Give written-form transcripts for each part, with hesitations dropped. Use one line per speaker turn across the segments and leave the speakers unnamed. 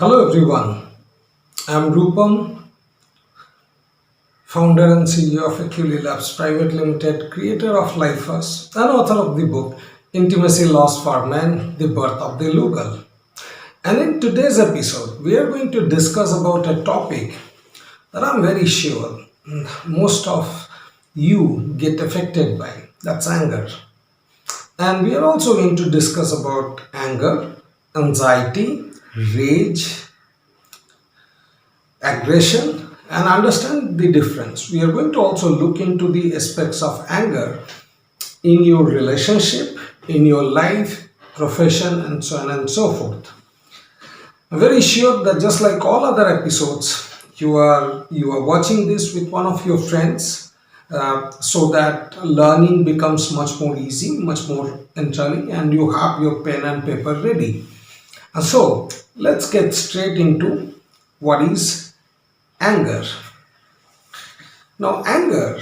Hello everyone, I'm Rupam, founder and CEO of Aculi Labs Private Limited, creator of Life First, and author of the book Intimacy Lost for Men, The Birth of the Lugal. And in today's episode, we are going to discuss about a topic that I'm very sure most of you get affected by. That's anger. And we are also going to discuss about anger, anxiety, rage, aggression, and understand the difference. We are going to also look into the aspects of anger in your relationship, in your life, profession, and so on and so forth. I'm very sure that just like all other episodes, you are watching this with one of your friends, so that learning becomes much more easy, much more entering, and you have your pen and paper ready. And so let's get straight into what is anger. Now, anger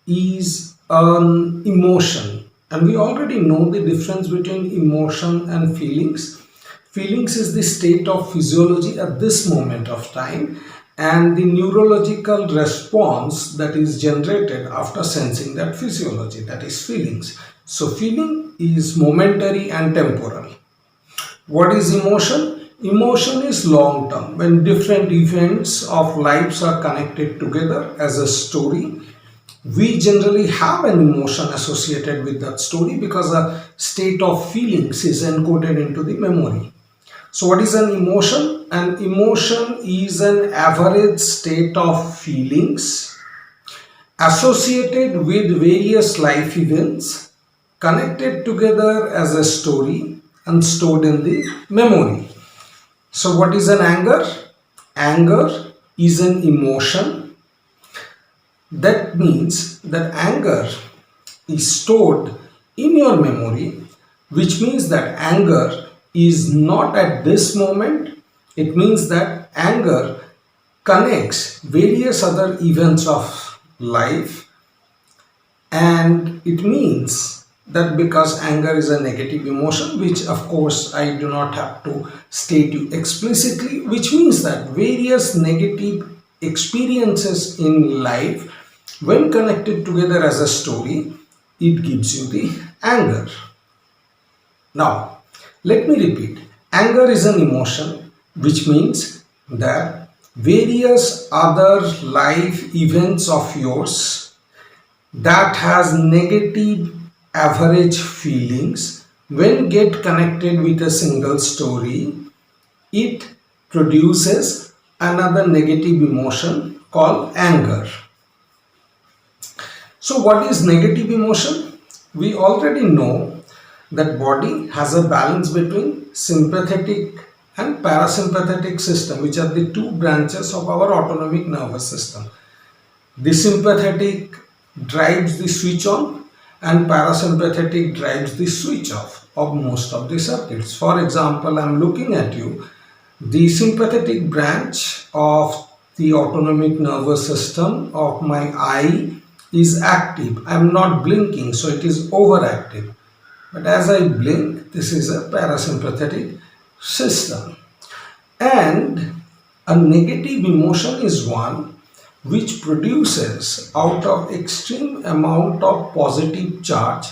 is an emotion, and we already know the difference between emotion and feelings. Feelings is the state of physiology at this moment of time, and the neurological response that is generated after sensing that physiology, that is feelings. So, feeling is momentary and temporal. What is emotion? Emotion is long term, when different events of lives are connected together as a story. We generally have an emotion associated with that story because a state of feelings is encoded into the memory. So, what is an emotion? An emotion is an average state of feelings associated with various life events connected together as a story and stored in the memory. So, what is an anger? Anger is an emotion. That means that anger is stored in your memory, which means that anger is not at this moment. It means that anger connects various other events of life, and it means that because anger is a negative emotion, which of course I do not have to state you explicitly, which means that various negative experiences in life, when connected together as a story, it gives you the anger. Now, let me repeat, anger is an emotion, which means that various other life events of yours that has negative average feelings, when get connected with a single story, it produces another negative emotion called anger. So, what is negative emotion? We already know that body has a balance between sympathetic and parasympathetic system, which are the two branches of our autonomic nervous system. The sympathetic drives the switch on, and parasympathetic drives the switch off of most of the circuits. For example, I am looking at you. The sympathetic branch of the autonomic nervous system of my eye is active. I am not blinking, so it is overactive. But as I blink, this is a parasympathetic system. And a negative emotion is one which produces out of extreme amount of positive charge,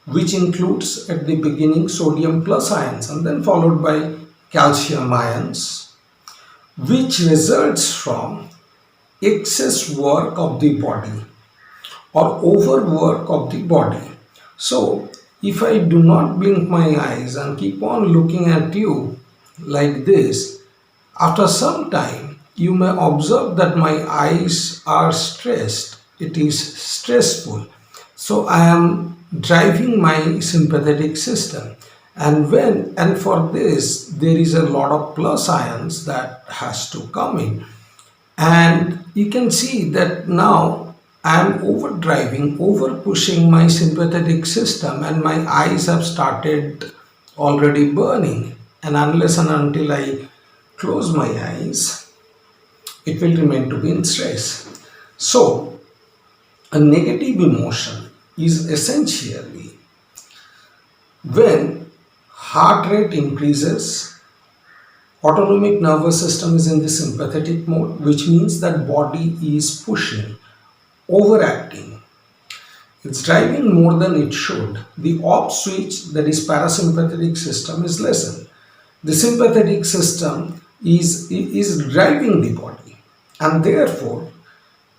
which includes at the beginning sodium plus ions and then followed by calcium ions, which results from excess work of the body or overwork of the body. So, if I do not blink my eyes and keep on looking at you like this, after some time you may observe that my eyes are stressed. It is stressful. So, I am driving my sympathetic system, and for this there is a lot of plus ions that has to come in, and you can see that now I am overdriving, over pushing my sympathetic system, and my eyes have started already burning. And unless and until I close my eyes, it will remain to be in stress. So, a negative emotion is essentially when heart rate increases, Autonomic nervous system is in the sympathetic mode, which means that body is pushing, overacting. It's driving more than it should. The off switch, that is parasympathetic system, is lessened. The sympathetic system is driving the body, and therefore,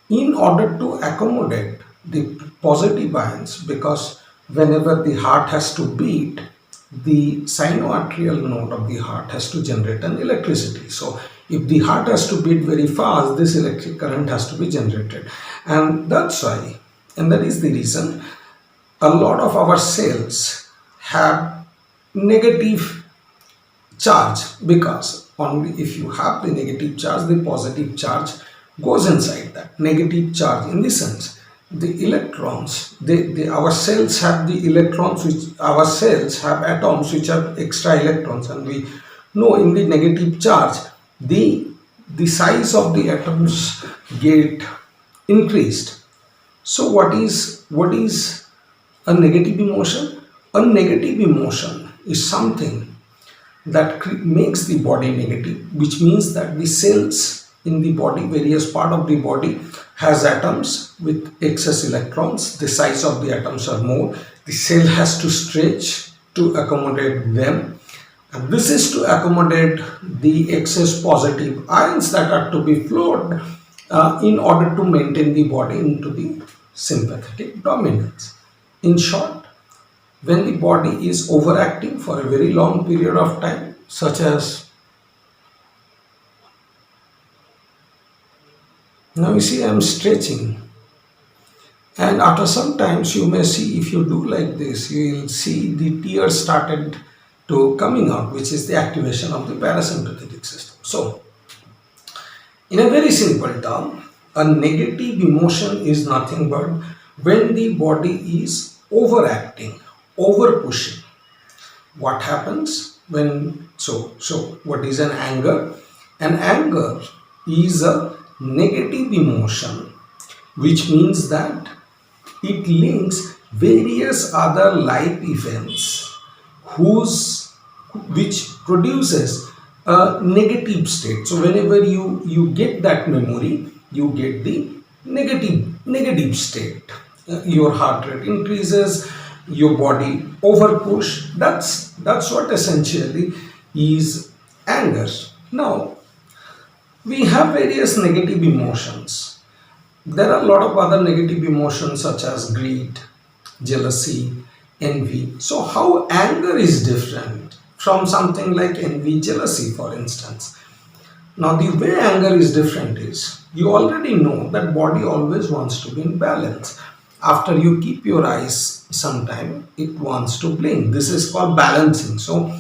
in order to accommodate the positive ions, because whenever the heart has to beat, the sinoatrial node of the heart has to generate an electricity. So if the heart has to beat very fast, this electric current has to be generated, and that's why, and that is the reason a lot of our cells have negative charge, because only if you have the negative charge, the positive charge goes inside that negative charge. In the sense, the electrons, our cells have the electrons, which our cells have atoms which have extra electrons, and we know in the negative charge the size of the atoms get increased. So what is a negative emotion? A negative emotion is something that makes the body negative, which means that the cells in the body, various part of the body, has atoms with excess electrons. The size of the atoms are more. The cell has to stretch to accommodate them, and this is to accommodate the excess positive ions that are to be flowed in order to maintain the body into the sympathetic dominance. In short, when the body is overacting for a very long period of time, such as, now you see I'm stretching, and after some times you may see, if you do like this, you will see the tears started to coming out, which is the activation of the parasympathetic system. So in a very simple term, a negative emotion is nothing but when the body is overacting, over pushing. What happens when, so what is an anger? An anger is a negative emotion, which means that it links various other life events which produces a negative state. So whenever you get that memory, you get the negative state. Your heart rate increases, your body over push. That's what essentially is anger. Now we have various negative emotions. There are a lot of other negative emotions such as greed, jealousy, envy. So how anger is different from something like envy, jealousy, for instance? Now the way anger is different is, you already know that body always wants to be in balance. After you keep your eyes sometime, it wants to blink. This is called balancing. So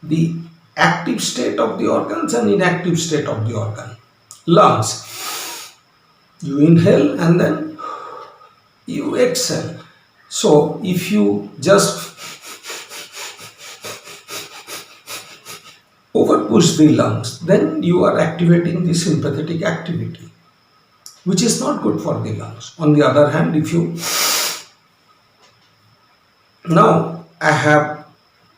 the active state of the organs and inactive state of the organ. Lungs, you inhale and then you exhale. So if you just overpush the lungs, then you are activating the sympathetic activity, which is not good for the lungs. On the other hand, if you, now I have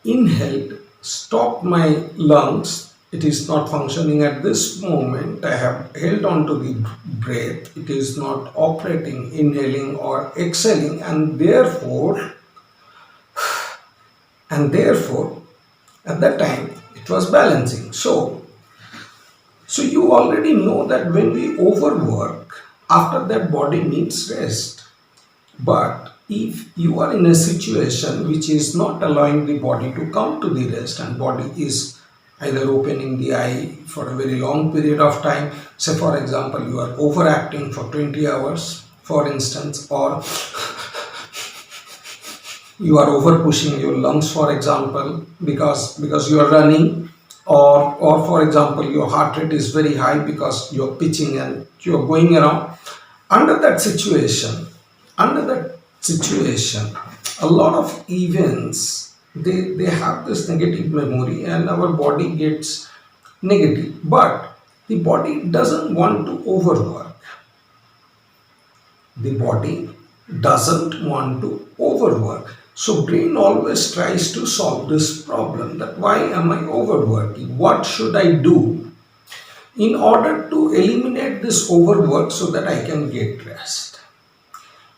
inhaled, stopped my lungs, it is not functioning at this moment. I have held on to the breath, it is not operating, inhaling or exhaling, and therefore at that time it was balancing. So you already know that when we overwork, after that body needs rest. But if you are in a situation which is not allowing the body to come to the rest, and body is either opening the eye for a very long period of time, say for example you are overacting for 20 hours for instance, or you are over pushing your lungs for example, because you are running, or for example your heart rate is very high because you are pitching and you are going around. Under that situation, a lot of events, they have this negative memory and our body gets negative, but the body doesn't want to overwork. The body doesn't want to overwork. So brain always tries to solve this problem, that why am I overworking? What should I do in order to eliminate this overwork so that I can get rest?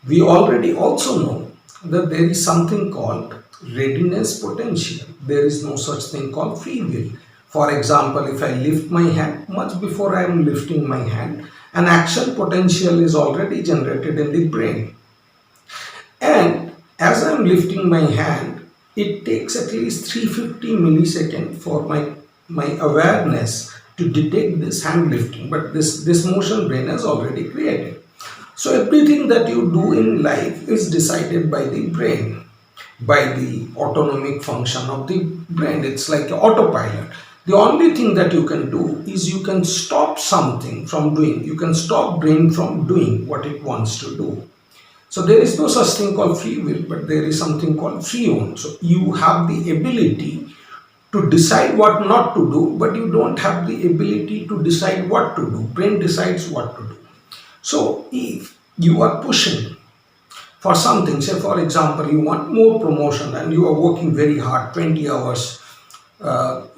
We already also know that there is something called readiness potential. There is no such thing called free will. For example, if I lift my hand, much before I am lifting my hand, an action potential is already generated in the brain. And as I am lifting my hand, it takes at least 350 milliseconds for my awareness to detect this hand lifting. But this motion brain has already created. So everything that you do in life is decided by the brain, by the autonomic function of the brain. It's like autopilot. The only thing that you can do is you can stop something from doing. You can stop brain from doing what it wants to do. So there is no such thing called free will, but there is something called free will. So you have the ability to decide what not to do, but you don't have the ability to decide what to do. Brain decides what to do. So if you are pushing for something, say for example, you want more promotion and you are working very hard, 20 hours,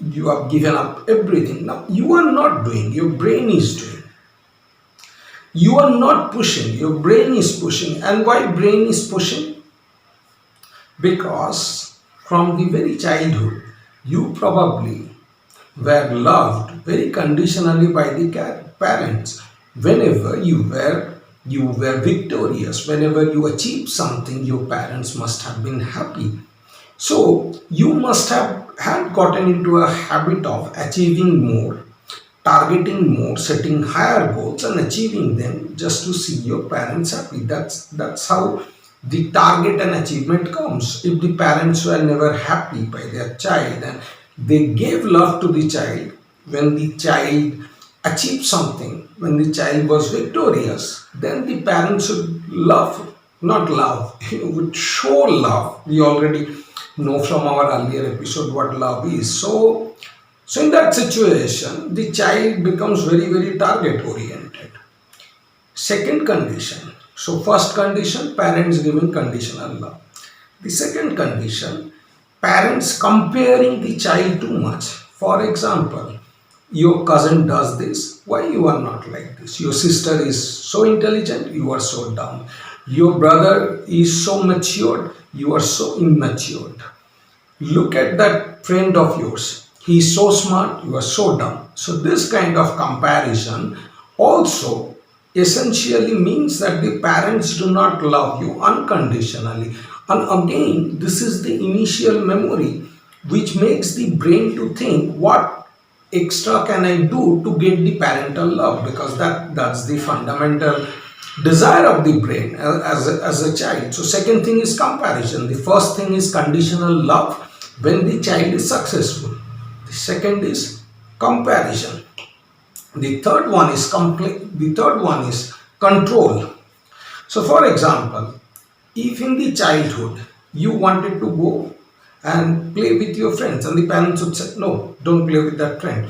you have given up everything. Now you are not doing, your brain is doing. You are not pushing, your brain is pushing. And why brain is pushing? Because from the very childhood, you probably were loved very conditionally by the parents. Whenever you were victorious, whenever you achieved something, your parents must have been happy. So you must have had gotten into a habit of achieving more, targeting more, setting higher goals and achieving them just to see your parents happy. That's how the target and achievement comes. If the parents were never happy by their child and they gave love to the child, when the child achieved something, when the child was victorious, then the parents would love, not love, would show love. We already know from our earlier episode what love is. So in that situation, the child becomes very, very target oriented. Second condition. So first condition, parents giving conditional love. The second condition, parents comparing the child too much. For example, your cousin does this, why you are not like this? Your sister is so intelligent, you are so dumb. Your brother is so matured, you are so immature. Look at that friend of yours, he is so smart, you are so dumb. So this kind of comparison also essentially means that the parents do not love you unconditionally. And again, this is the initial memory which makes the brain to think, what extra can I do to get the parental love? Because that's the fundamental desire of the brain as a child. So second thing is comparison. The first thing is conditional love when the child is successful. The second is comparison. The third one is control. So for example, if in the childhood you wanted to go and play with your friends and the parents would say, no, don't play with that friend.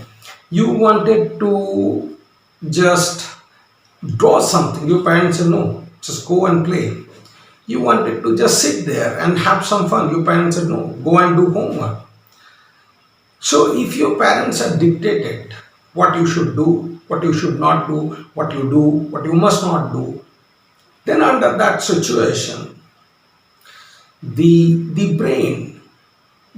You wanted to just draw something, your parents said, no, just go and play. You wanted to just sit there and have some fun, your parents said, no, go and do homework. So if your parents had dictated what you should do, what you should not do, what you must not do, then under that situation, the brain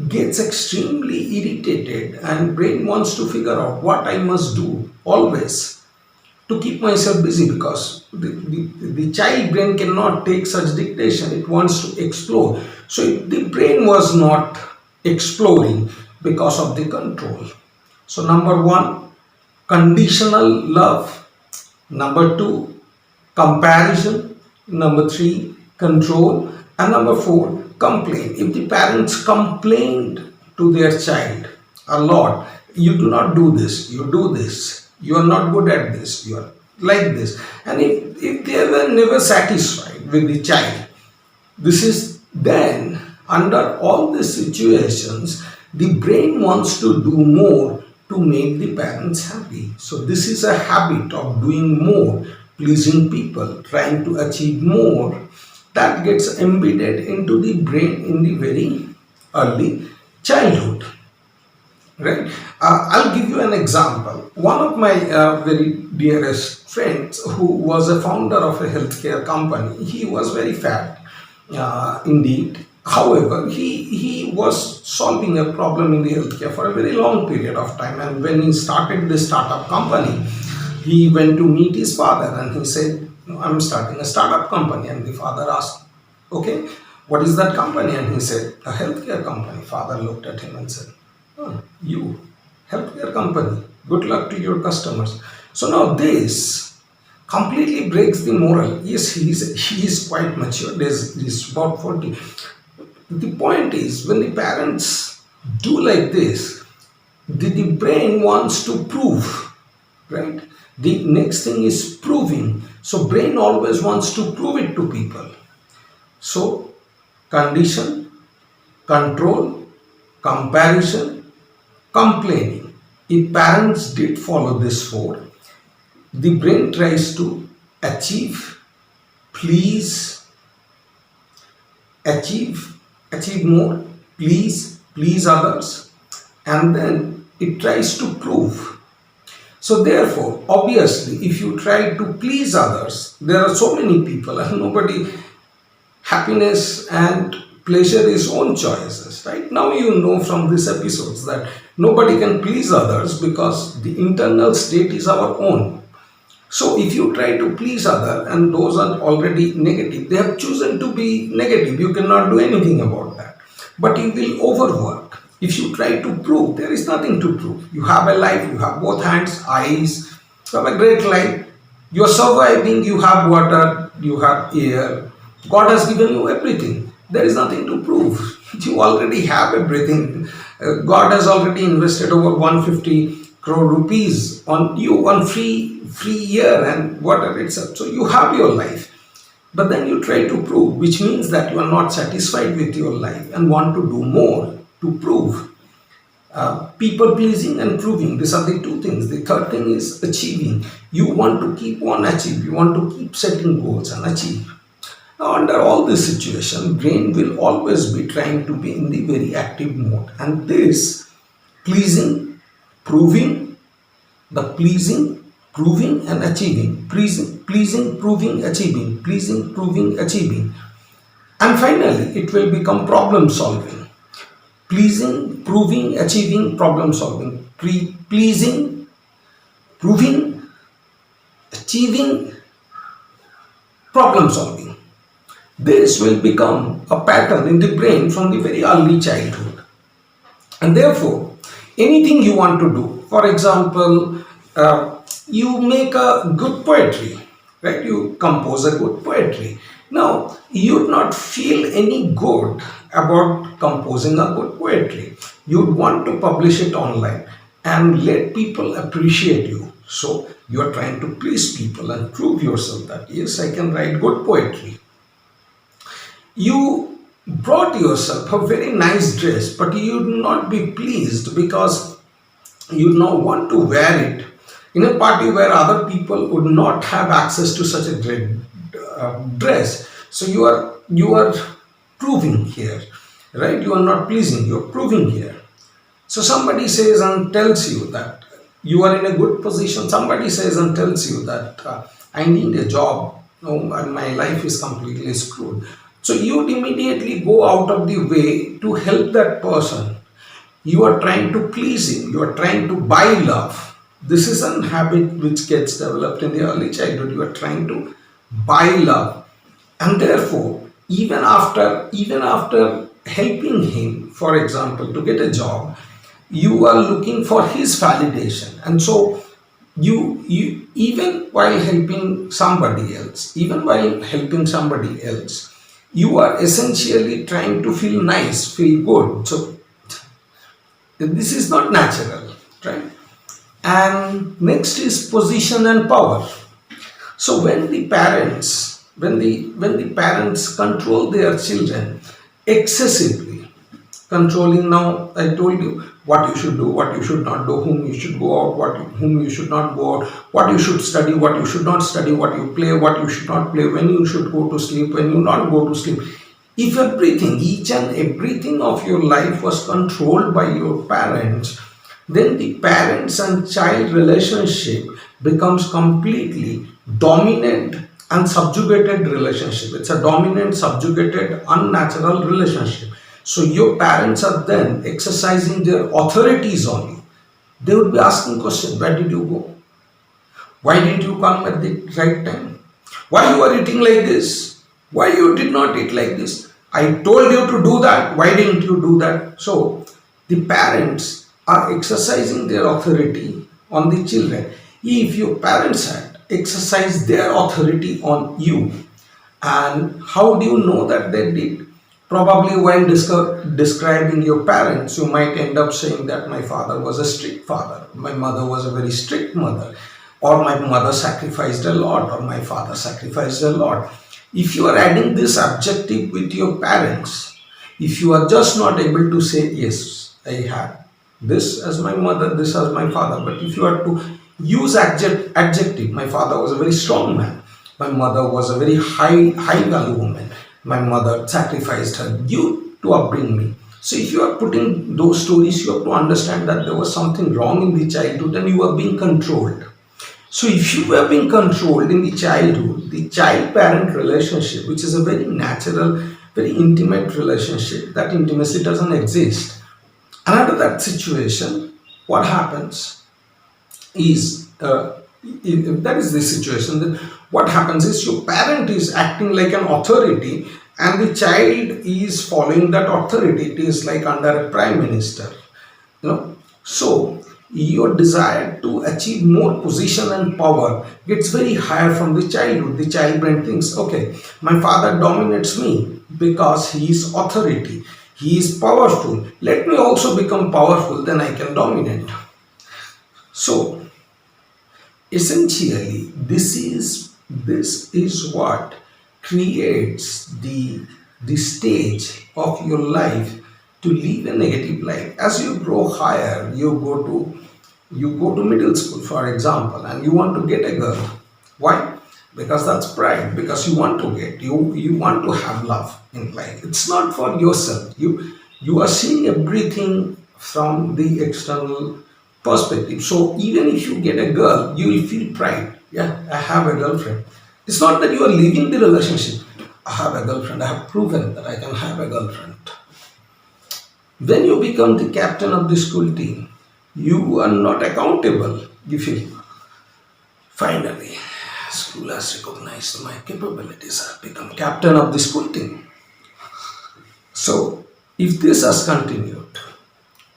gets extremely irritated and brain wants to figure out what I must do always to keep myself busy, because the child brain cannot take such dictation. It wants to explore. So the brain was not exploring because of the control. So number one, conditional love. Number two, comparison. Number three, control. And number four, complaint. If the parents complained to their child a lot, you do not do this, you do this, you are not good at this, you are like this. And if they were never satisfied with the child, this is then under all these situations, the brain wants to do more to make the parents happy. So this is a habit of doing more, pleasing people, trying to achieve more that gets embedded into the brain in the very early childhood. Right? I'll give you an example. One of my very dearest friends, who was a founder of a healthcare company, he was very fat, indeed. However, he was solving a problem in the healthcare for a very long period of time. And when he started this startup company, he went to meet his father and he said, "No, I'm starting a startup company." And the father asked, "Okay, what is that company?" And he said, "A healthcare company." Father looked at him and said, "Oh, you, healthcare company, good luck to your customers." So now this completely breaks the moral. Yes, he is quite mature. He's about 40. The point is, when the parents do like this, the brain wants to prove, right? The next thing is proving. So brain always wants to prove it to people. So condition, control, comparison, complaining. If parents did follow this four, the brain tries to achieve, please, achieve more, please others, and then it tries to prove. So therefore, obviously, if you try to please others, there are so many people and nobody, happiness and pleasure is own choices. Right now, you know from these episodes that nobody can please others because the internal state is our own. So if you try to please other and those are already negative, they have chosen to be negative, you cannot do anything about that. But you will overwork. If you try to prove, there is nothing to prove. You have a life, you have both hands, eyes, you have a great life, you are surviving, you have water, you have air. God has given you everything. There is nothing to prove. You already have everything. God has already invested over 150 crore rupees on you on free year and whatever itself. So you have your life. But then you try to prove, which means that you are not satisfied with your life and want to do more to prove. People pleasing and proving, these are the two things. The third thing is achieving. You want to keep on achieving. You want to keep setting goals and achieve. Now, under all this situation, brain will always be trying to be in the very active mode. And this pleasing, proving, the pleasing, proving and achieving, pleasing, proving, achieving, pleasing, proving, achieving. And finally, it will become problem solving. Pleasing, proving, achieving, problem solving. Pleasing, proving, achieving, problem solving. This will become a pattern in the brain from the very early childhood. And therefore, anything you want to do, for example, you make a good poetry, right? You compose a good poetry. Now, you would not feel any good about composing a good poetry. You would want to publish it online and let people appreciate you. So, you are trying to please people and prove yourself that, yes, I can write good poetry. You brought yourself a very nice dress, but you would not be pleased because you would not want to wear it in a party where other people would not have access to such a great dress. So you are proving here, right? You are not pleasing, you are proving here. So somebody says and tells you that you are in a good position. Somebody says and tells you that I need a job. No, my life is completely screwed. So you would immediately go out of the way to help that person. You are trying to please him. You are trying to buy love. This is a habit which gets developed in the early childhood. You are trying to buy love. And therefore, even after helping him, for example, to get a job, you are looking for his validation. And so you even while helping somebody else, you are essentially trying to feel nice, feel good. So this is not natural, right? And next is position and power. So when the parents control their children excessively, controlling. Now I told you what you should do, what you should not do, whom you should go out, whom you should not go out, what you should study, what you should not study, what you play, what you should not play, when you should go to sleep, when you not go to sleep. If everything, each and everything of your life was controlled by your parents, then the parents and child relationship becomes completely dominant and subjugated relationship. It's a dominant, subjugated, unnatural relationship. So your parents are then exercising their authorities on you. They would be asking questions: where did you go? Why didn't you come at the right time? Why you are eating like this? Why you did not eat like this? I told you to do that. Why didn't you do that? So the parents are exercising their authority on the children. If your parents had exercised their authority on you, and how do you know that they did? Probably while describing your parents, you might end up saying that my father was a strict father, my mother was a very strict mother, or my mother sacrificed a lot, or my father sacrificed a lot. If you are adding this adjective with your parents, if you are just not able to say, yes, I had this as my mother, this as my father, but if you are to use adjective, my father was a very strong man, my mother was a very high value woman, my mother sacrificed her youth to upbring me. So if you are putting those stories, you have to understand that there was something wrong in the childhood and you are being controlled. So if you were being controlled in the childhood, the child-parent relationship, which is a very natural, very intimate relationship, that intimacy doesn't exist. And under that situation, what happens is, if that is the situation, then what happens is your parent is acting like an authority and the child is following that authority. It is like under a prime minister. So your desire to achieve more position and power gets very higher from the childhood. The child brain thinks, okay, my father dominates me because he is authority, he is powerful, let me also become powerful, then I can dominate. So essentially this is what creates the stage of your life to live a negative life. As you grow higher, you go to middle school, for example, and you want to get a girl. Why? Because that's pride, because you want to get, you want to have love in life. It's not for yourself. You are seeing everything from the external perspective. So even if you get a girl, you will feel pride. Yeah, I have a girlfriend. It's not that you are leaving the relationship. I have a girlfriend. I have proven that I can have a girlfriend. When you become the captain of the school team, you are not accountable. You feel, finally, school has recognized my capabilities. I have become captain of the school team. So, if this has continued,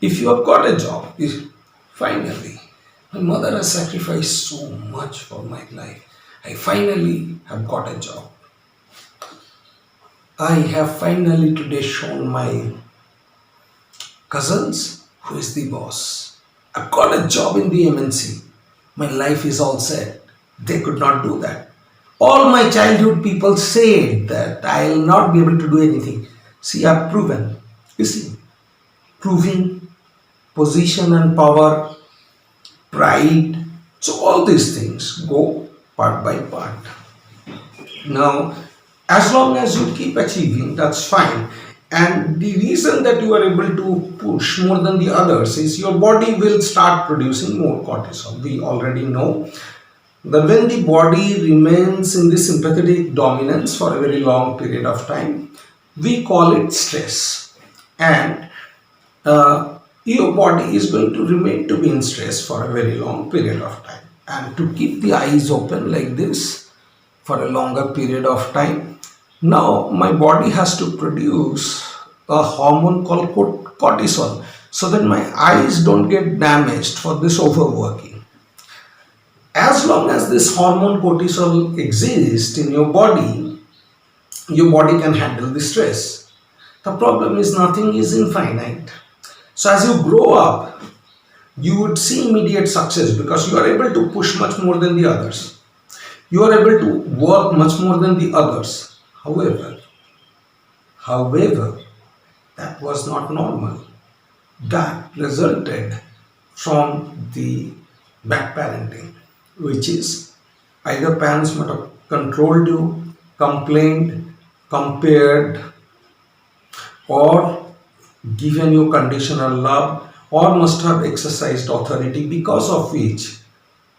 if you have got a job, finally, my mother has sacrificed so much for my life. I finally have got a job. I have finally today shown my cousins who is the boss. I've got a job in the MNC. My life is all set. They could not do that. All my childhood people said that I'll not be able to do anything. See, I've proven. You see, proving position and power, pride. So all these things go part by part. Now, as long as you keep achieving, that's fine. And the reason that you are able to push more than the others is your body will start producing more cortisol. We already know that when the body remains in the sympathetic dominance for a very long period of time, we call it stress. And your body is going to remain to be in stress for a very long period of time. And to keep the eyes open like this for a longer period of time, now my body has to produce a hormone called cortisol so that my eyes don't get damaged for this overworking. As long as this hormone cortisol exists in your body can handle the stress. The problem is nothing is infinite. So as you grow up, you would see immediate success because you are able to push much more than the others. You are able to work much more than the others. However, That was not normal. That resulted from the bad parenting, which is either parents might have controlled you, complained, compared, or given you conditional love, or must have exercised authority, because of which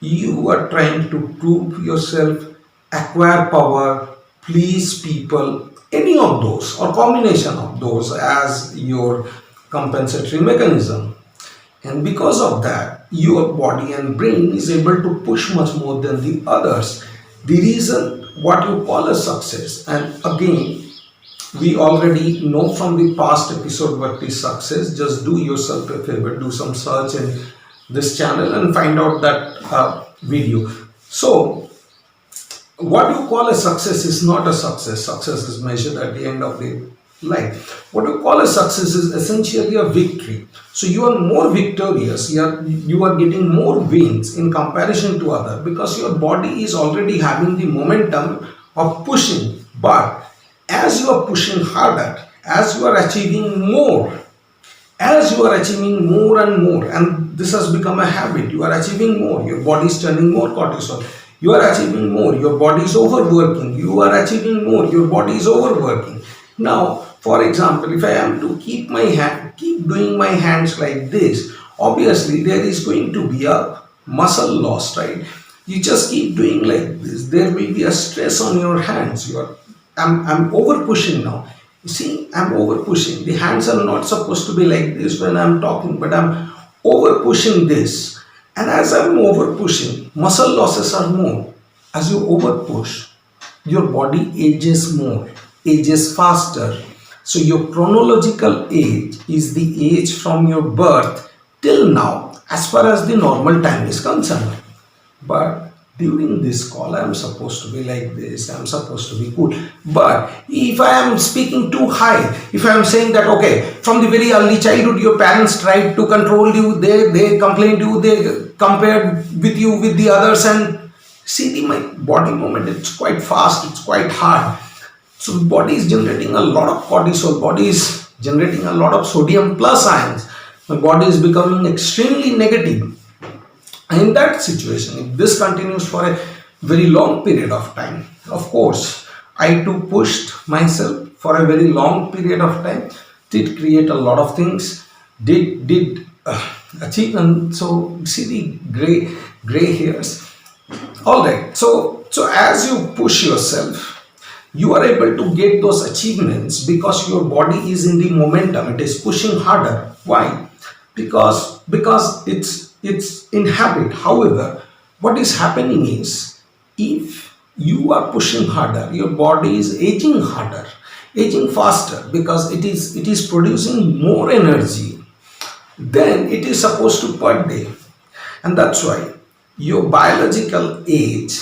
you are trying to prove yourself, acquire power, please people, any of those or combination of those as your compensatory mechanism. And because of that, your body and brain is able to push much more than the others. The reason what you call a success, and again, we already know from the past episode what is success. Just do yourself a favor, do some search in this channel and find out that video. So what you call a success is not a success. Success is measured at the end of the life. What you call a success is essentially a victory. So you are more victorious, you are getting more wins in comparison to other, because your body is already having the momentum of pushing. But as you are pushing harder, as you are achieving more, as you are achieving more and more, and this has become a habit, you are achieving more, your body is turning more cortisol, you are achieving more, your body is overworking, you are achieving more, your body is overworking. Now, for example, if I am to keep doing my hands like this, obviously there is going to be a muscle loss, right? You just keep doing like this, there will be a stress on your hands. I'm over pushing now. You see, I'm over pushing. The hands are not supposed to be like this when I'm talking, but I'm over pushing this. And as I'm over pushing, muscle losses are more. As you over push, your body ages more, ages faster. So your chronological age is the age from your birth till now, as far as the normal time is concerned. But during this call, I am supposed to be like this, I am supposed to be cool. But if I am speaking too high, if I am saying that, okay, from the very early childhood, your parents tried to control you, they complained you, they compared with you with the others, and see my body movement, it's quite fast, it's quite hard. So the body is generating a lot of cortisol, body is generating a lot of sodium plus ions. My body is becoming extremely negative. And in that situation, if this continues for a very long period of time, of course, I too pushed myself for a very long period of time, did create a lot of things, did achieve, and so see the gray hairs. All right, so as you push yourself, you are able to get those achievements because your body is in the momentum, it is pushing harder. Why? Because it's in habit. However, what is happening is, if you are pushing harder, your body is aging harder, aging faster, because it is producing more energy than it is supposed to per day. And that's why your biological age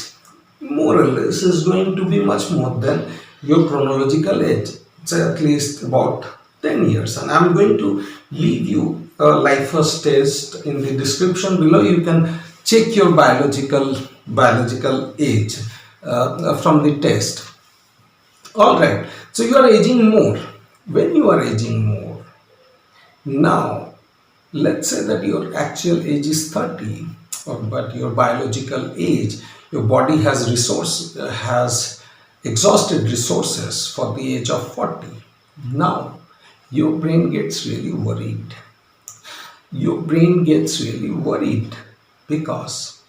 more or less is going to be much more than your chronological age. It's at least about 10 years. And I'm going to leave you a life first test in the description below. You can check your biological age from the test. All right, so you are aging more. When you are aging more, now let's say that your actual age is 30, but your biological age, your body has exhausted resources for the age of 40. Now your brain gets really worried. Your brain gets really worried because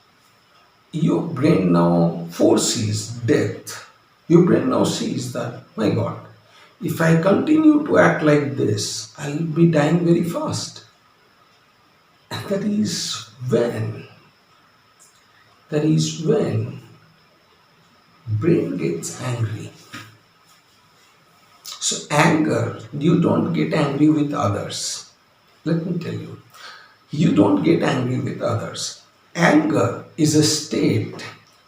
your brain now foresees death. Your brain now sees that, my God, if I continue to act like this, I'll be dying very fast. And that is when brain gets angry. So anger, you don't get angry with others. Let me tell you, you don't get angry with others. Anger is a state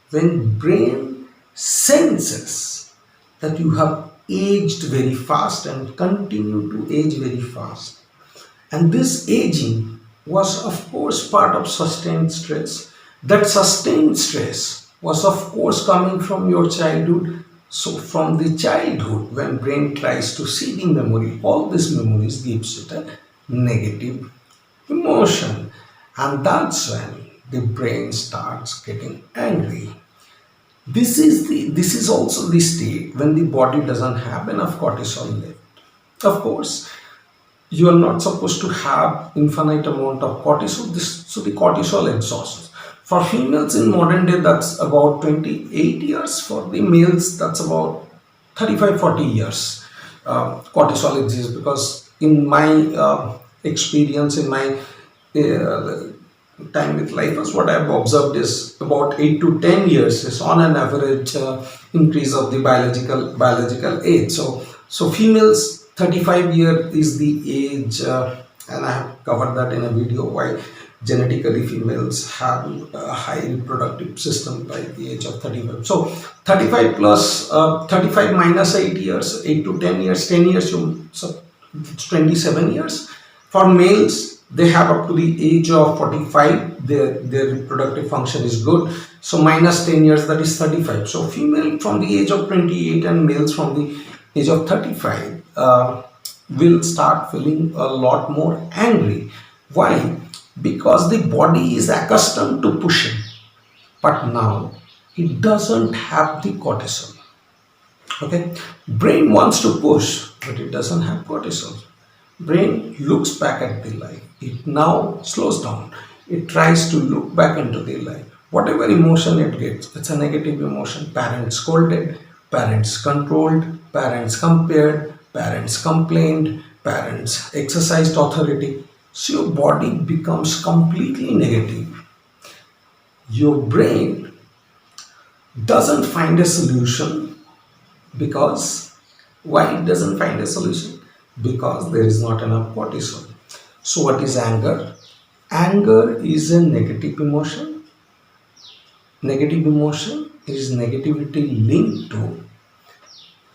when brain senses that you have aged very fast and continue to age very fast. And this aging was of course part of sustained stress. That sustained stress was of course coming from your childhood So from the childhood, when brain tries to see the memory, all these memories gives it a negative emotion, and that's when the brain starts getting angry. This is also the state when the body doesn't have enough cortisol left. Of course, you are not supposed to have infinite amount of cortisol. So the cortisol exhausts. For females in modern day, that's about 28 years. For the males, that's about 35-40 years. Cortisol exists because in my experience, in my time with lifers, what I've observed is about 8 to 10 years is on an average increase of the biological age. So females 35 year is the age, and I have covered that in a video why genetically females have a high reproductive system by the age of 35. So 35 plus 35 minus 8 years, 8 to 10 years, 10 years, so it's 27 years. For males, they have up to the age of 45, their reproductive function is good. So minus 10 years, that is 35. So female from the age of 28 and males from the age of 35 will start feeling a lot more angry. Why? Because the body is accustomed to pushing, but now it doesn't have the cortisol. Okay, brain wants to push, but it doesn't have cortisol. Brain looks back at the life. It now slows down. It tries to look back into the life. Whatever emotion it gets, it's a negative emotion. Parents scolded, parents controlled, parents compared, parents complained, parents exercised authority. So your body becomes completely negative. Your brain doesn't find a solution because why it doesn't find a solution? Because there is not enough cortisol. So what is anger? Anger is a negative emotion. Negative emotion is negativity linked to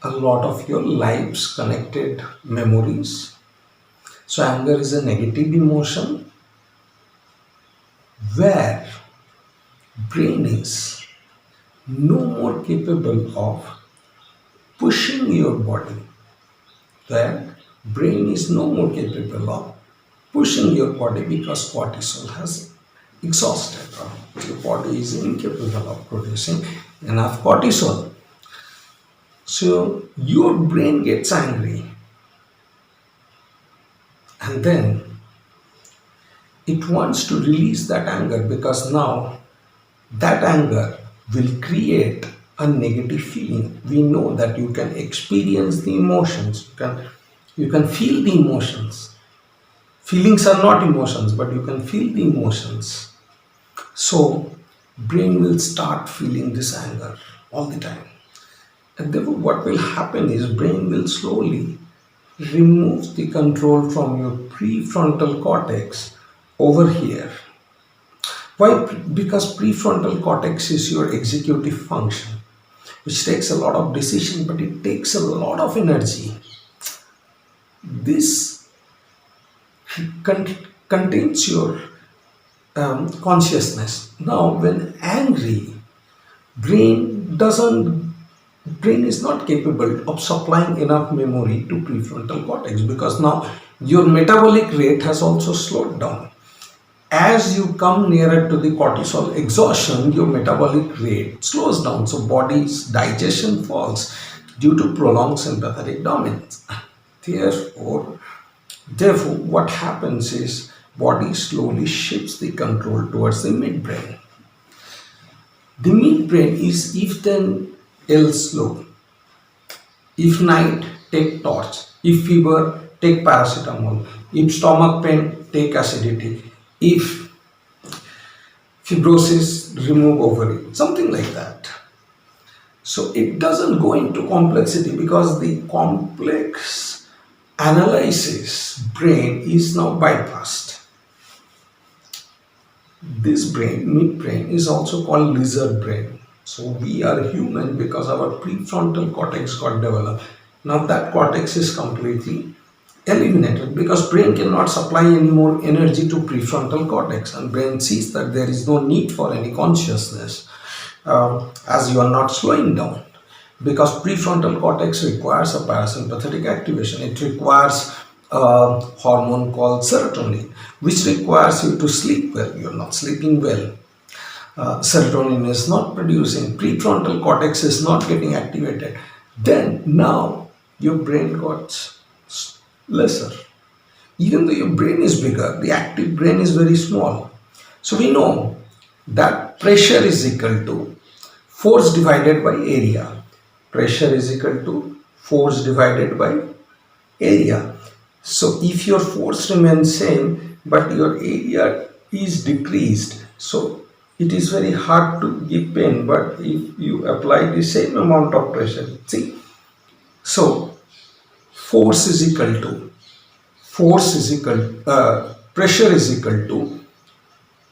a lot of your life's connected memories. So anger is a negative emotion where brain is no more capable of pushing your body. Where brain is no more capable of pushing your body because cortisol has exhausted. Your body is incapable of producing enough cortisol. So your brain gets angry, and then it wants to release that anger because now that anger will create a negative feeling. We know that you can experience the emotions, you can feel the emotions. Feelings are not emotions, but you can feel the emotions. So brain will start feeling this anger all the time. And therefore what will happen is brain will slowly remove the control from your prefrontal cortex over here. Why? Because prefrontal cortex is your executive function, which takes a lot of decision, but it takes a lot of energy. This contains your consciousness. Now, when angry, brain is not capable of supplying enough memory to prefrontal cortex because now your metabolic rate has also slowed down. As you come nearer to the cortisol exhaustion, your metabolic rate slows down, so body's digestion falls due to prolonged sympathetic dominance. Therefore, what happens is body slowly shifts the control towards the midbrain. The midbrain is if then else slow. If night, take torch. If fever, take paracetamol. If stomach pain, take acidity. If fibrosis, remove ovary. Something like that. So it doesn't go into complexity because the complex analysis brain is now bypassed. This brain, midbrain, is also called lizard brain. So we are human because our prefrontal cortex got developed. Now that cortex is completely eliminated because brain cannot supply any more energy to prefrontal cortex, and brain sees that there is no need for any consciousness as you are not slowing down. because prefrontal cortex requires a parasympathetic activation. It requires a hormone called serotonin, which requires you to sleep well. You're not sleeping well. Serotonin is not producing, prefrontal cortex is not getting activated. Then now your brain got lesser. Even though your brain is bigger, the active brain is very small. So we know that pressure is equal to force divided by area. Pressure is equal to force divided by area. So if your force remains same but your area is decreased, so it is very hard to give pain. But if you apply the same amount of pressure, see, so force is equal to pressure is equal to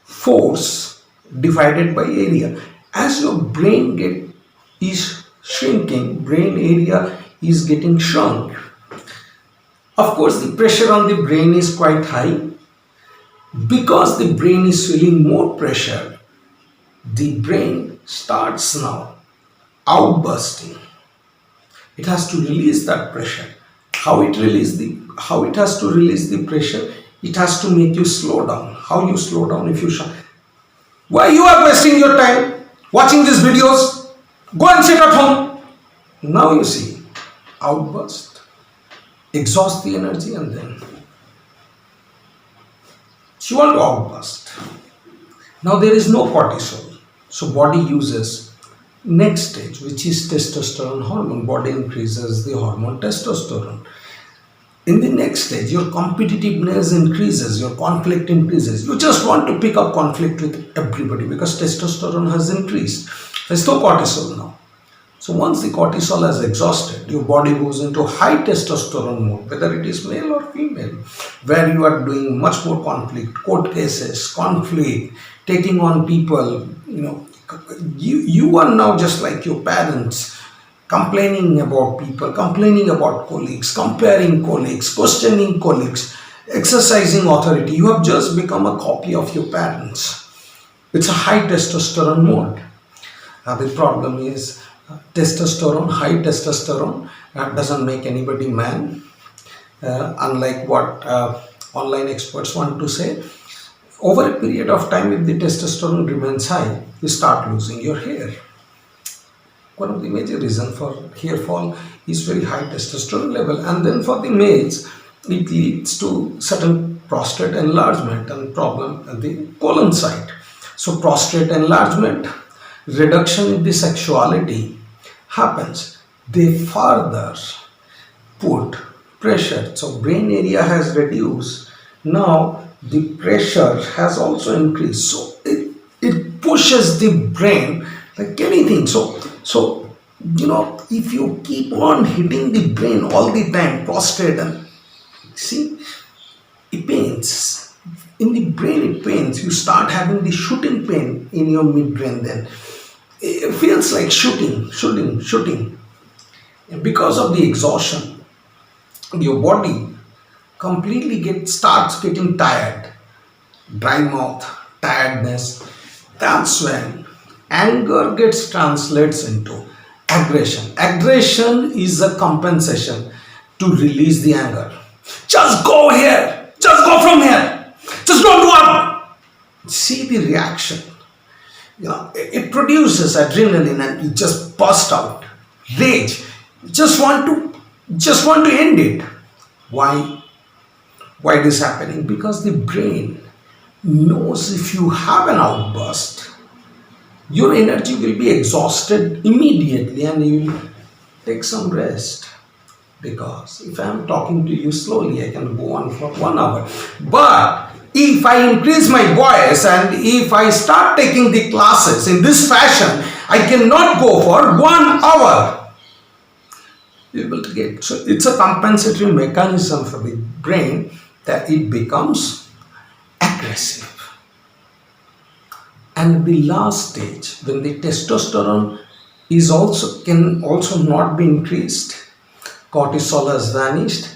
force divided by area. As your brain is shrinking, brain area is getting shrunk. Of course, the pressure on the brain is quite high. Because the brain is feeling more pressure, the brain starts now outbursting. It has to release that pressure. How it has to release the pressure? It has to make you slow down. How you slow down? If you why you are wasting your time watching these videos? Go and sit at home. Now you see, outburst, exhaust the energy, and then you want to outburst. Now there is no cortisol, so body uses next stage, which is testosterone hormone. Body increases the hormone testosterone. In the next stage, your competitiveness increases, your conflict increases. You just want to pick up conflict with everybody because testosterone has increased. There's no cortisol now. So once the cortisol has exhausted, your body goes into high testosterone mode, whether it is male or female, where you are doing much more conflict, court cases, conflict, taking on people. You are now just like your parents, complaining about people, complaining about colleagues, comparing colleagues, questioning colleagues, exercising authority. You have just become a copy of your parents. It's a high testosterone mode. The problem is high testosterone doesn't make anybody man, unlike what online experts want to say. Over a period of time, if the testosterone remains high, you start losing your hair. One of the major reasons for hair fall is very high testosterone level. And then for the males, it leads to certain prostate enlargement and problem at the colon side. So prostate enlargement, reduction in the sexuality happens. They further put pressure. So brain area has reduced. Now the pressure has also increased. So it pushes the brain like anything. So if you keep on hitting the brain all the time, prostate, and see, it pains. In the brain it pains. You start having the shooting pain in your midbrain then. It feels like shooting. And because of the exhaustion, your body completely starts getting tired. Dry mouth, tiredness. That's when anger translates into aggression. Aggression is a compensation to release the anger. Just go here. Just go from here. Just don't do it. See the reaction. It produces adrenaline and you just burst out. Rage. Just want to end it. Why it is happening? Because the brain knows if you have an outburst, your energy will be exhausted immediately and you will take some rest. Because if I am talking to you slowly, I can go on for 1 hour. But if I increase my voice and if I start taking the classes in this fashion, I cannot go for 1 hour. So it's a compensatory mechanism for the brain that it becomes aggressive. And the last stage, when the testosterone can also not be increased, cortisol has vanished,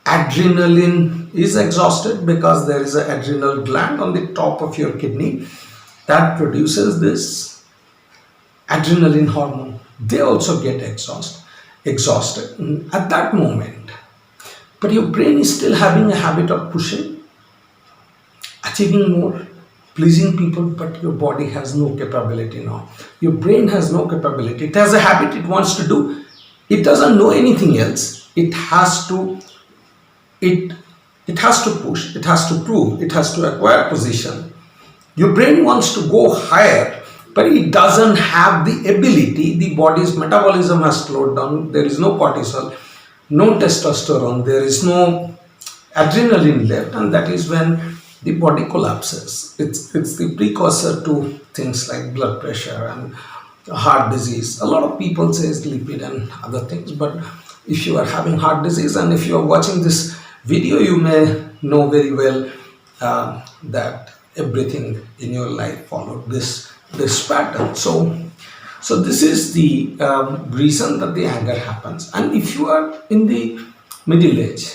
adrenaline is exhausted because there is an adrenal gland on the top of your kidney that produces this adrenaline hormone. they also get exhausted at that moment. But your brain is still having a habit of pushing, achieving more, pleasing people, but your body has no capability now. Your brain has no capability. It has a habit it wants to do. It doesn't know anything else. It it has to push, it has to prove, it has to acquire position. Your brain wants to go higher, but it doesn't have the ability. The body's metabolism has slowed down. There is no cortisol, no testosterone, there is no adrenaline left, and that is when the body collapses. It's the precursor to things like blood pressure and heart disease. A lot of people say it's lipid and other things, but if you are having heart disease and if you are watching this video, you may know very well that everything in your life followed this pattern. So this is the reason that the anger happens. And if you are in the middle age,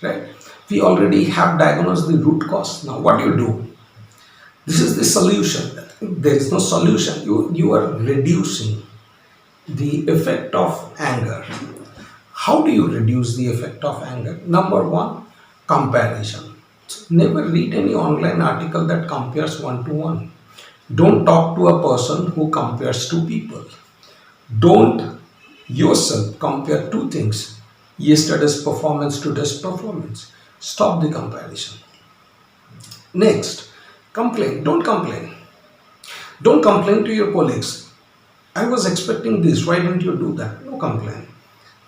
right, we already have diagnosed the root cause. Now what do you do? This is the solution. There is no solution. You are reducing the effect of anger. How do you reduce the effect of anger? Number one, comparison. Never read any online article that compares one to one. Don't talk to a person who compares two people. Don't yourself compare two things. Yesterday's performance, today's performance. Stop the comparison. Next, complain. Don't complain. Don't complain to your colleagues. I was expecting this. Why didn't you do that? No complain.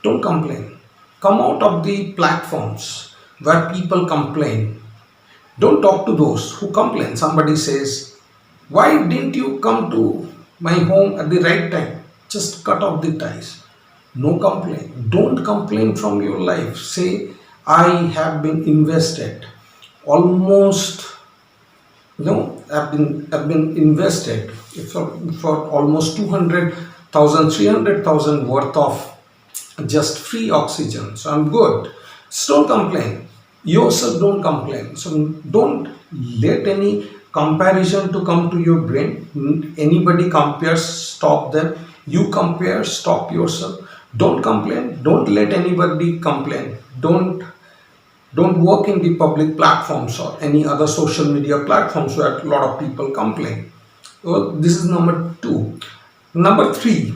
Don't complain. Come out of the platforms where people complain. Don't talk to those who complain. Somebody says, why didn't you come to my home at the right time? Just cut off the ties. No complaint. Don't complain from your life. Say, I have been invested almost, I've been invested for almost 200,000, 300,000 worth of just free oxygen. So I'm good. So don't complain. Yourself don't complain. So don't let any comparison to come to your brain. Anybody compares, stop them. You compare, stop yourself. Don't complain. Don't let anybody complain. Don't work in the public platforms or any other social media platforms where a lot of people complain. So this is number two. Number three,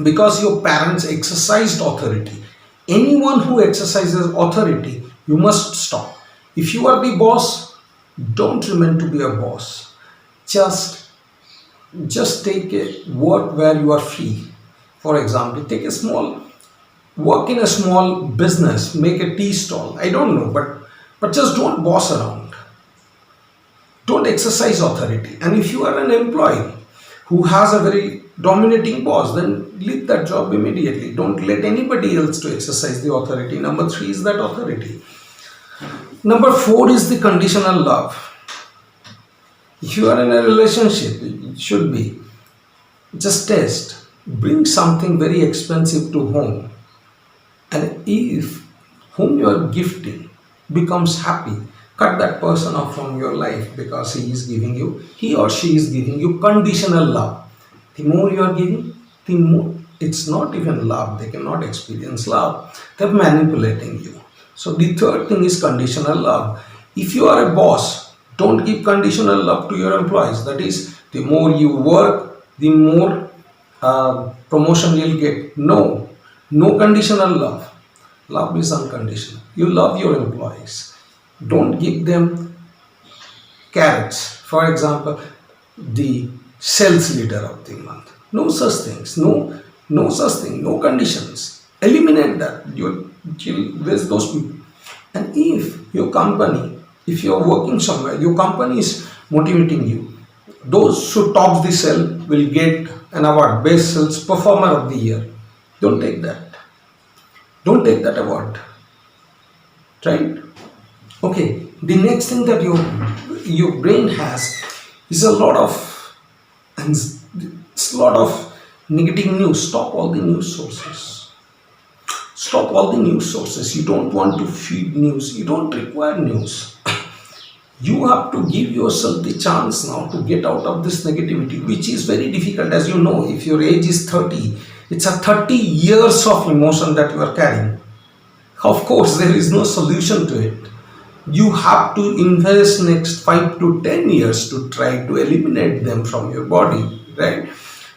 because your parents exercised authority. Anyone who exercises authority, you must stop. If you are the boss, don't remain to be a boss. Just take a work where you are free. For example, work in a small business, make a tea stall. I don't know, but just don't boss around. Don't exercise authority. And if you are an employee who has a very dominating boss, then leave that job immediately. Don't let anybody else to exercise the authority. Number three is that authority. Number four is the conditional love. If you are in a relationship, it should be just test. Bring something very expensive to home. And if whom you are gifting becomes happy, cut that person off from your life because he or she is giving you conditional love. The more you are giving, the more it's not even love. They cannot experience love. They're manipulating you. So the third thing is conditional love. If you are a boss, don't give conditional love to your employees. That is, the more you work, the more promotion you'll get. No conditional love. Love is unconditional. You love your employees. Don't give them carrots. For example, the sales leader of the month. No such things. No such thing. No conditions. Eliminate that. You'll waste those people. And if you are working somewhere, your company is motivating you. Those who top the sale will get an award, best sales performer of the year. Don't take that. Don't take that award. Right? Okay. The next thing that your brain has is a lot of negative news. Stop all the news sources. Stop all the news sources. You don't want to feed news. You don't require news. You have to give yourself the chance now to get out of this negativity, which is very difficult. As you know, if your age is 30, it's a 30 years of emotion that you are carrying. Of course, there is no solution to it. You have to invest next 5 to 10 years to try to eliminate them from your body, right?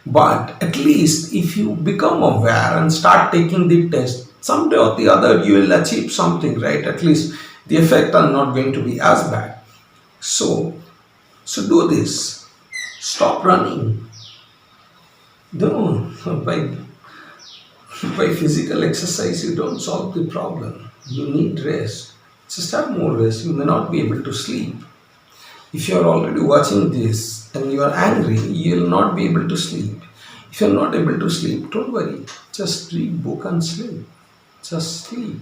But at least if you become aware and start taking the test, someday or the other you will achieve something, right? At least the effect are not going to be as bad. So do this. Stop running. Don't. By physical exercise, you don't solve the problem. You need rest. Just have more rest. You may not be able to sleep. If you are already watching this and you are angry, you will not be able to sleep. If you are not able to sleep, don't worry. Just read book and sleep. Just sleep.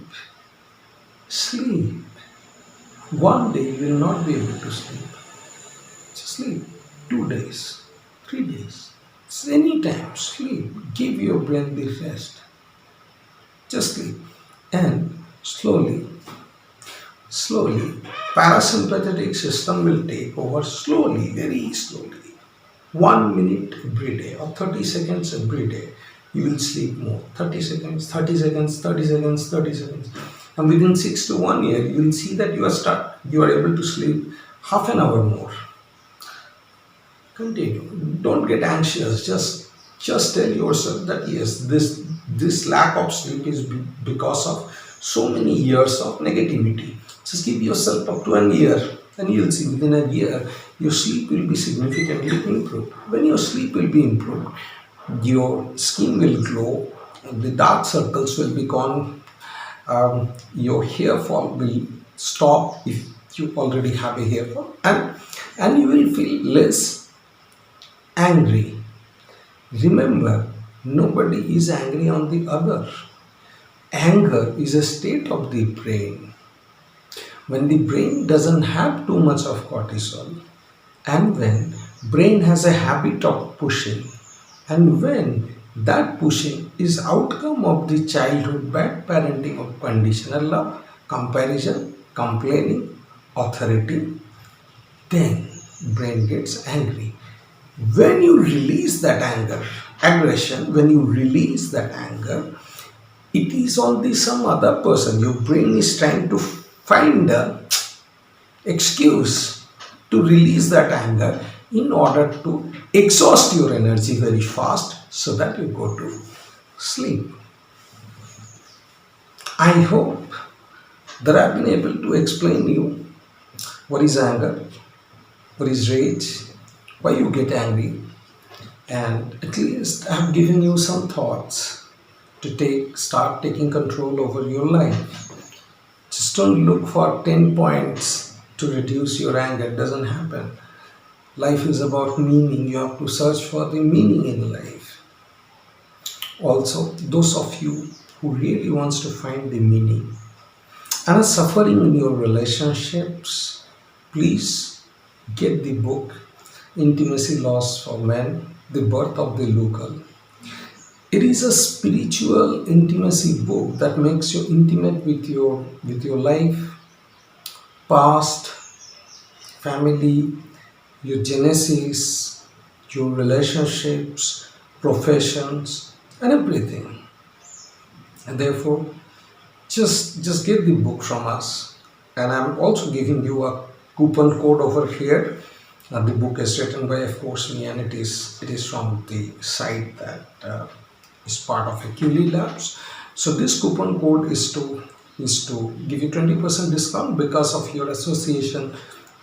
Sleep. One day you will not be able to sleep. Just sleep. 2 days. 3 days. Anytime. Sleep. Give your brain the rest. Just sleep. And slowly, parasympathetic system will take over slowly, very slowly. 1 minute every day or 30 seconds every day, you will sleep more. 30 seconds, 30 seconds, 30 seconds, 30 seconds. And within 6 to 1 year, you will see that you are able to sleep half an hour more. Continue. Don't get anxious. Just tell yourself that yes, this lack of sleep is because of so many years of negativity. Just give yourself up to a year, and you'll see within a year your sleep will be significantly improved. When your sleep will be improved, your skin will glow, the dark circles will be gone, your hair fall will stop if you already have a hair fall, and you will feel less angry. Remember, nobody is angry on the other. Anger is a state of the brain. When the brain doesn't have too much of cortisol, and when brain has a habit of pushing, and when that pushing is outcome of the childhood bad parenting of conditional love, comparison, complaining, authority, then brain gets angry. When you release that aggression, when you release that anger, it is on the some other person. Your brain is trying to find a excuse to release that anger in order to exhaust your energy very fast so that you go to sleep. I hope that I've been able to explain you what is anger, what is rage, why you get angry, and at least I've given you some thoughts to start taking control over your life. Just don't look for 10 points to reduce your anger. It doesn't happen. Life is about meaning. You have to search for the meaning in life. Also, those of you who really wants to find the meaning and are suffering in your relationships, please get the book Intimacy Lost for Men, The Birth of the Local. It is a spiritual intimacy book that makes you intimate with your life, past, family, your genesis, your relationships, professions, and everything. And therefore, just get the book from us. And I'm also giving you a coupon code over here. The book is written by, of course, me, and it is from the site that is part of QLE Labs. So this coupon code is to give you 20% discount because of your association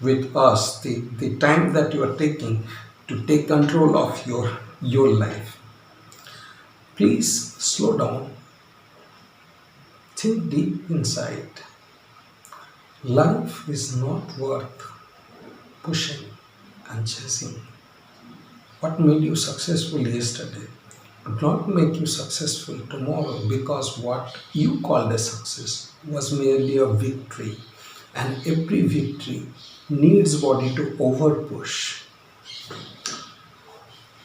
with us, the time that you are taking to take control of your life. Please slow down. Think deep inside. Life is not worth pushing and chasing. What made you successful yesterday would not make you successful tomorrow, because what you called a success was merely a victory, and every victory needs body to overpush.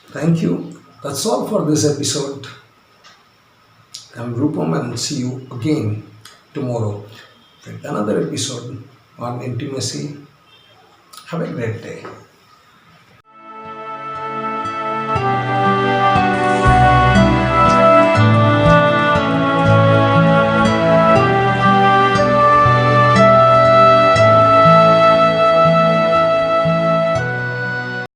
Thank you. That's all for this episode. I'm Rupam, and see you again tomorrow with another episode on intimacy Have a great day.